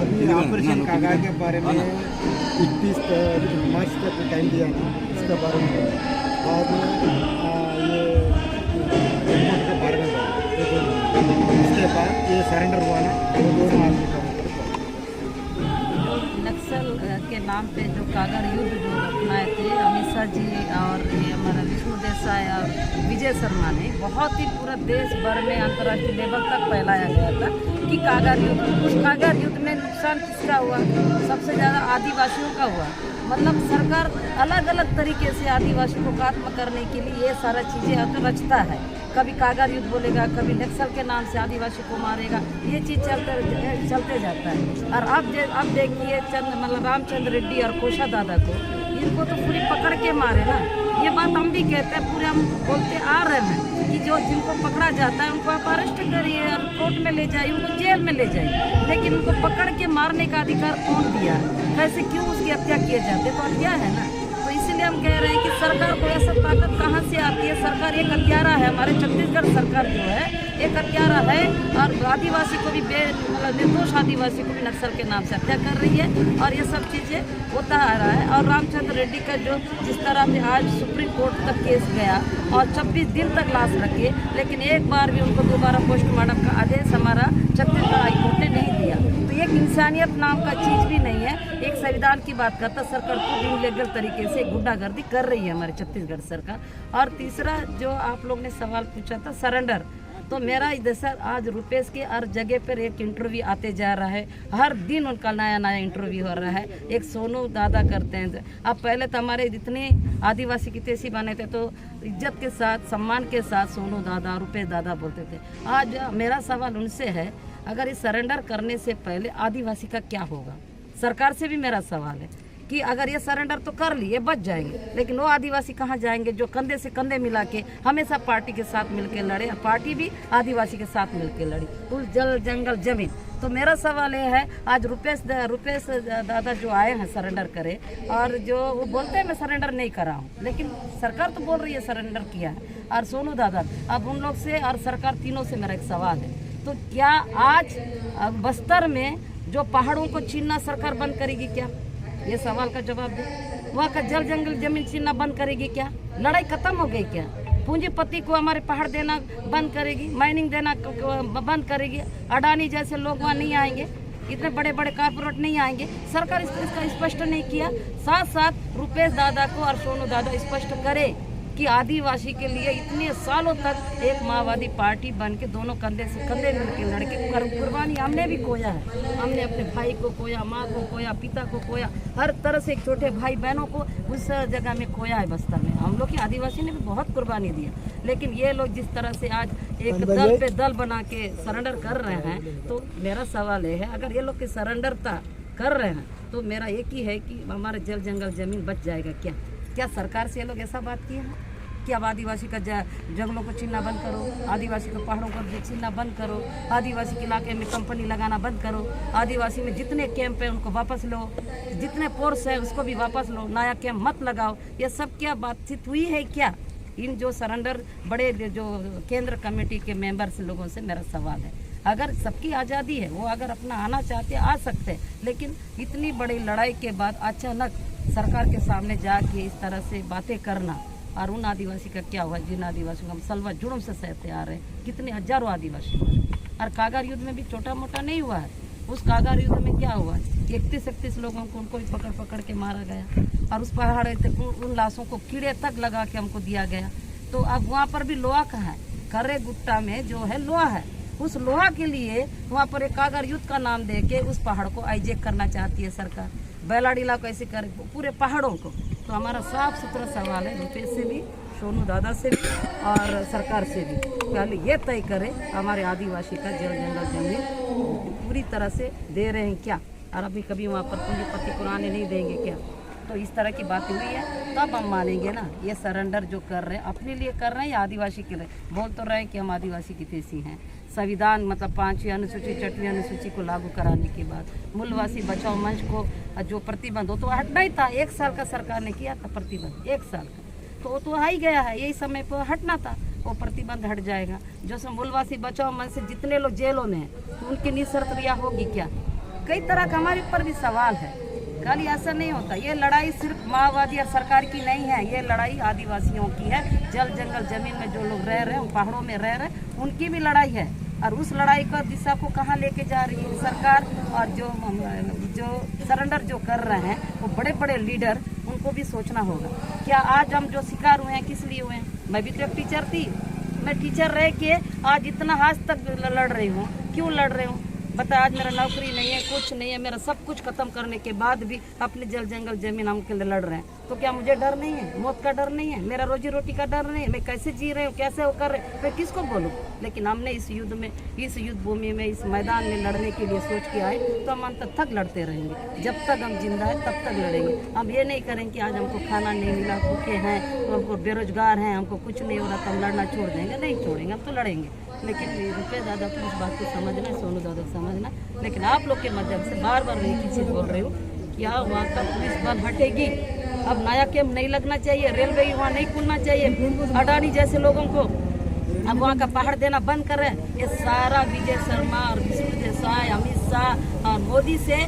अभी ऑपरेशन कागा के बारे में 31 मार्च तक टाइम दिया ना, इसके बारे में और ये रिपोर्ट के बारे में इसके बाद ये सरेंडर हुआ ना, वो दोनों आदमी का नक्सल के नाम पे जो कागर युद्ध जो अपनाए थे अमित शाह जी और ये हमारा विष्णु देसाई और विजय शर्मा ने, बहुत ही पूरा देश भर में अंतर्राष्ट्रीय लेवल तक फैलाया गया था कि कागर युद्ध। उस कागर युद्ध में नुकसान किसका हुआ? सबसे ज़्यादा आदिवासियों का हुआ। मतलब सरकार अलग अलग तरीके से आदिवासी को खत्म करने के लिए ये सारा चीज़ें रचता है। कभी कागर युद्ध बोलेगा, कभी नक्सल के नाम से आदिवासी को मारेगा, ये चीज़ चलते जाता है। और अब देखिए मतलब रामचंद्र रेड्डी और कोशा दादा को, इनको तो पूरी पकड़ के मारे ना। ये बात हम भी कहते हैं, पूरे हम बोलते आ रहे हैं कि जो जिनको पकड़ा जाता है उनको आप अरेस्ट करिए और कोर्ट में ले जाइए, उनको जेल में ले जाइए, लेकिन उनको पकड़ के मारने का अधिकार कौन दिया? कैसे क्यों उसकी हत्या किए जाते? तो हत्या है ना। तो इसीलिए हम कह रहे हैं कि सरकार को ऐसा ताकत कहाँ से आती है? सरकार एक हत्यारा है। हमारे छत्तीसगढ़ सरकार जो है एक हत्यारा है और आदिवासी को भी मतलब निर्दोष आदिवासी को भी नक्सल के नाम से हत्या कर रही है और ये सब चीज़ें होता आ रहा है। और रामचंद्र रेड्डी का जो जिस तरह से आज सुप्रीम कोर्ट तक केस गया और 26 दिन तक लाश रखे, लेकिन एक बार भी उनको दोबारा पोस्टमार्टम का आदेश हमारा छत्तीसगढ़ हाईकोर्ट ने नहीं दिया। तो एक इंसानियत नाम का चीज़ भी नहीं है। एक संविधान की बात करता सरकार खुद इनलीगल तरीके से गुंडागर्दी कर रही है हमारी छत्तीसगढ़ सरकार। और तीसरा जो आप लोग ने सवाल पूछा था सरेंडर, तो मेरा इधर आज रुपेश के हर जगह पर एक इंटरव्यू आते जा रहा है। हर दिन उनका नया नया इंटरव्यू हो रहा है। एक सोनू दादा करते हैं। अब पहले तो हमारे जितने आदिवासी की तेसी बने थे तो इज्जत के साथ सम्मान के साथ सोनू दादा रुपेश दादा बोलते थे। आज मेरा सवाल उनसे है, अगर इस सरेंडर करने से पहले आदिवासी का क्या होगा? सरकार से भी मेरा सवाल है कि अगर ये सरेंडर तो कर लिए बच जाएंगे, लेकिन वो आदिवासी कहाँ जाएंगे जो कंधे से कंधे मिला के हमेशा पार्टी के साथ मिलकर लड़े, और पार्टी भी आदिवासी के साथ मिलकर लड़ी, उस जल जंगल जमीन। तो मेरा सवाल ये है, आज रुपेश दादा जो आए हैं सरेंडर करे, और जो वो बोलते हैं मैं सरेंडर नहीं करा हूँ, लेकिन सरकार तो बोल रही है सरेंडर किया है। और सोनू दादा, अब उन लोग से और सरकार तीनों से मेरा एक सवाल है, तो क्या आज बस्तर में जो पहाड़ों को छीनना सरकार बंद करेगी क्या? ये सवाल का जवाब दे। वहाँ का जल जंगल जमीन छीनना बंद करेगी क्या? लड़ाई खत्म हो गई क्या? पूंजीपति को हमारे पहाड़ देना बंद करेगी? माइनिंग देना बंद करेगी? अडानी जैसे लोग वहाँ नहीं आएंगे? इतने बड़े बड़े कारपोरेट नहीं आएंगे? सरकार इसका स्पष्ट नहीं किया। साथ साथ रुपेश दादा को और सोनू दादा स्पष्ट करे कि आदिवासी के लिए इतने सालों तक एक माओवादी पार्टी बन के दोनों कंधे से कंधे मिलकर लड़के कुर्बानी हमने भी खोया है। हमने अपने भाई को खोया, माँ को खोया, पिता को खोया, हर तरह से छोटे भाई बहनों को उस जगह में खोया है बस्तर में। हम लोग की आदिवासी ने भी बहुत कुर्बानी दी है, लेकिन ये लोग जिस तरह से आज एक दल पे दल बना के सरेंडर कर रहे हैं, तो मेरा सवाल ये है, अगर ये लोग के सरेंडरता कर रहे हैं तो मेरा एक ही है कि हमारे जल जंगल जमीन बच जाएगा क्या? क्या सरकार से ये लोग ऐसा बात किए हैं कि अब आदिवासी का जंगलों को छीनना बंद करो, आदिवासी को पहाड़ों को छीनना बंद करो, आदिवासी के इलाके में कंपनी लगाना बंद करो, आदिवासी में जितने कैंप है उनको वापस लो, जितने फोर्स है उसको भी वापस लो, नया कैंप मत लगाओ? ये सब क्या बातचीत हुई है क्या? इन जो सरेंडर बड़े जो केंद्र कमेटी के मेंबर्स लोगों से मेरा सवाल है, अगर सबकी आज़ादी है, वो अगर अपना आना चाहते आ सकते हैं, लेकिन इतनी बड़ी लड़ाई के बाद अचानक सरकार के सामने जाके इस तरह से बातें करना, और उन आदिवासी का क्या हुआ जिन आदिवासियों का हम सलवा जुर्म से सहते आ रहे हैं? कितने हजारों आदिवासी हुए। और कागर युद्ध में भी छोटा मोटा नहीं हुआ है। उस कागर युद्ध में क्या हुआ? 31 लोगों को उनको भी पकड़ के मारा गया, और उस पहाड़ तक उन लाशों को कीड़े तक लगा के हमको दिया गया। तो अब वहाँ पर भी लोहा कहाँ है? खर्रे गुट्टा में जो है लोहा है, उस लोहा के लिए वहाँ पर एक कागर युद्ध का नाम दे के उस पहाड़ को हाईजैक करना चाहती है सरकार। बैलाडीला कैसे करे पूरे पहाड़ों को? तो हमारा साफ सुथरा सवाल है रुपेश से भी, सोनू दादा से भी और सरकार से भी, पहले ये तय करे हमारे आदिवासी का जल जंगल जमीन पूरी तरह से दे रहे हैं क्या, और अभी कभी वहाँ पर पूंजीपति को आने नहीं देंगे क्या? तो इस तरह की बातें हुई है तब हम मानेंगे ना। ये सरेंडर जो कर रहे हैं अपने लिए कर रहे हैं या आदिवासी के लिए? बोल तो रहे हैं कि हम आदिवासी की तेसी हैं। संविधान मतलब 5वीं अनुसूची 6वीं अनुसूची को लागू कराने के बाद मूलवासी बचाओ मंच को जो प्रतिबंध हो तो हटना ही था। 1 साल का सरकार ने किया था प्रतिबंध, 1 साल का, तो आ ही गया है, यही समय पर हटना था, वो प्रतिबंध हट जाएगा। जो मूलवासी बचाओ मंच से जितने लोग जेलों में हैं तो उनकी निःशर्त रिहा होगी क्या? कई तरह का हमारे ऊपर भी सवाल है। खाली ऐसा नहीं होता, ये लड़ाई सिर्फ माओवादी और सरकार की नहीं है, ये लड़ाई आदिवासियों की है। जल जंगल जमीन में जो लोग रह रहे हैं, पहाड़ों में रह रहे हैं, उनकी भी लड़ाई है। और उस लड़ाई का दिशा को कहाँ लेके जा रही है सरकार, और जो सरेंडर जो कर रहे हैं वो बड़े बड़े लीडर, उनको भी सोचना होगा। क्या आज हम जो शिकार हुए हैं किस लिए हुए हैं? मैं भी तो एक टीचर थी, मैं टीचर रह के आज इतना आज तक लड़ रही हूँ। क्यों लड़ रही हूँ बता? आज मेरा नौकरी नहीं है, कुछ नहीं है, मेरा सब कुछ खत्म करने के बाद भी अपने जल जंगल जमीन हम के लिए लड़ रहे हैं। तो क्या मुझे डर नहीं है? मौत का डर नहीं है? मेरा रोजी रोटी का डर नहीं है? मैं कैसे जी रही हूँ, कैसे वो कर रहे, मैं किसको बोलूँ? लेकिन हमने इस युद्ध में, इस युद्ध भूमि में, इस मैदान में लड़ने के लिए सोच के आए, तो हम अंत तक लड़ते रहेंगे। जब तक हम जिंदा है तब तक लड़ेंगे। हम ये नहीं करेंगे कि आज हमको खाना नहीं मिला, भूखे हैं, तो हमको बेरोजगार हैं, हमको कुछ नहीं हो रहा तो हम लड़ना छोड़ देंगे। नहीं छोड़ेंगे, हम तो लड़ेंगे। लेकिन रुपये दादा को इस बात को समझना, सोनू दादा को समझना। लेकिन आप लोग के माध्यम से बार बार मैं एक ही चीज़ बोल रही हूँ, क्या वहाँ का पुलिस बल हटेगी? अब नया कैंप नहीं लगना चाहिए, रेलवे वहाँ नहीं खुलना चाहिए अडानी जैसे लोगों को। अब वहाँ का पहाड़ देना बंद कर रहे हैं। ये सारा विजय शर्मा और विष्णु देसाई, अमित शाह और मोदी से